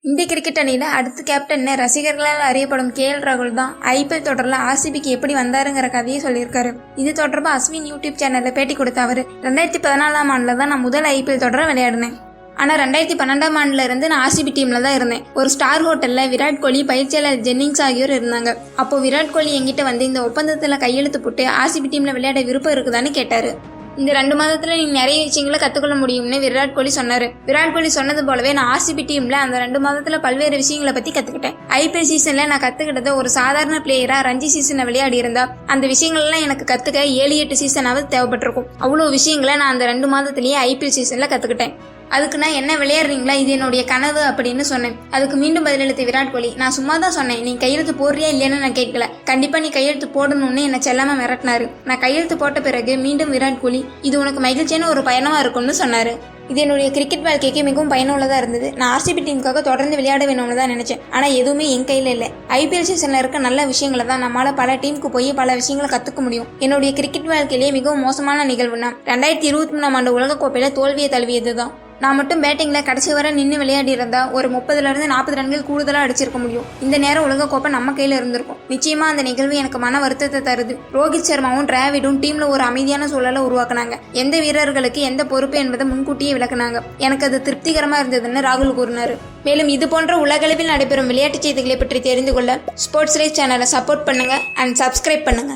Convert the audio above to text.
இந்திய கிரிக்கெட் அணியில் அடுத்த கேப்டன் ரசிகர்களால் அறியப்படும் KL ராகுல் தான் IPL தொடரில் RCBக்கு எப்படி வந்தாருங்கிற கதையை சொல்லியிருக்காரு. இது தொடர்பாக அஸ்வின் யூடியூப் சேனலில் பேட்டி கொடுத்த அவர் 2014ஆம் ஆண்டில் தான் நான் முதல் IPL தொடரை விளையாடினேன். ஆனால் 2012ஆம் ஆண்டில் இருந்து நான் RCB டீமில் தான் இருந்தேன். ஒரு ஸ்டார் ஹோட்டலில் விராட் கோலி, பயிற்சியாளர் ஜென்னிங்ஸ் ஆகியோர் இருந்தாங்க. அப்போ விராட் கோலி என்கிட்ட வந்து இந்த ஒப்பந்தத்தில் கையெழுத்து போட்டு RCB டீமில் விளையாட விருப்பம் இருக்குதான்னு கேட்டார். இந்த 2 மாதத்துல நீ நிறைய விஷயங்களை கற்றுக்கொள்ள முடியும்னு விராட் கோலி சொன்னார். விராட் கோலி சொன்னது போலவே நான் RCB டீமில் அந்த 2 மாதத்தில் பல்வேறு விஷயங்களை பற்றி கற்றுக்கிட்டேன். IPL சீசனில் நான் கற்றுக்கிட்டது ஒரு சாதாரண பிளேயராக ரஞ்சி சீசனை விளையாடி இருந்தா அந்த விஷயங்கள்லாம் எனக்கு கற்றுக்க 7-8 சீசனாவது தேவைப்பட்டிருக்கும். அவ்வளோ விஷயங்களை நான் அந்த 2 மாதத்துலேயே IPL சீசனில் கற்றுக்கிட்டேன். அதுக்கு நான் என்ன விளையாடுறீங்களா, இது என்னுடைய கனவு அப்படின்னு சொன்னேன். அதுக்கு மீண்டும் பதிலளித்த விராட் கோலி, நான் சும்மா தான் சொன்னேன், நீ கையெழுத்து போடுறியா இல்லையான்னு நான் கேட்கல, கண்டிப்பா நீ கையெழுத்து போடணும்னு என்னை செல்லாம மிரட்டினாரு. நான் கையெழுத்து போட்ட பிறகு மீண்டும் விராட் கோலி, இது உனக்கு மகிழ்ச்சியான ஒரு பயணமா இருக்கும்னு சொன்னாரு. இது என்னுடைய கிரிக்கெட் வாழ்க்கைக்கு மிகவும் பயனுள்ளதாக இருந்தது. நான் RCB டீமுக்காக தொடர்ந்து விளையாட வேணும்னு தான் நினைச்சேன். ஆனால் எதுவுமே என் கையில் இல்லை. IPL சீசனில் இருக்க நல்ல விஷயங்களை தான் நம்மளால் பல டீமுக்கு போய் பல விஷயங்களை கற்றுக்க முடியும். என்னுடைய கிரிக்கெட் வாழ்க்கையிலேயே மிகவும் மோசமான நிகழ்வுனா 2023ஆம் ஆண்டு உலகக்கோப்பையில் தோல்வியை தழுவியது தான். நான் மட்டும் பேட்டிங்கில் கடைசி வரை நின்று விளையாடி இருந்தால் ஒரு 30லேருந்து 40 ரன்கள் கூடுதலாக அடிச்சிருக்க முடியும். இந்த நேரம் உலகக்கோப்பை நம்ம கையில் இருந்திருக்கும். நிச்சயமாக அந்த நிகழ்வு எனக்கு மன வருத்தத்தை தருது. ரோஹித் சர்மாவும் டிராவிடும் டீமில் ஒரு அமைதியான சூழலை உருவாக்குனாங்க. எந்த வீரர்களுக்கு எந்த பொறுப்பு என்பதை முன்கூட்டியே விளக்குனாங்க. எனக்கு அது திருப்திகரமாக இருந்ததுன்னு ராகுல் கூறினார். மேலும் இது போன்ற உலகளவில் நடைபெறும் விளையாட்டு செய்திகளை பற்றி தெரிந்து கொள்ள ஸ்போர்ட்ஸ் ரைஸ் சேனலை சப்போர்ட் பண்ணுங்க அண்ட் சப்ஸ்கிரைப் பண்ணுங்க.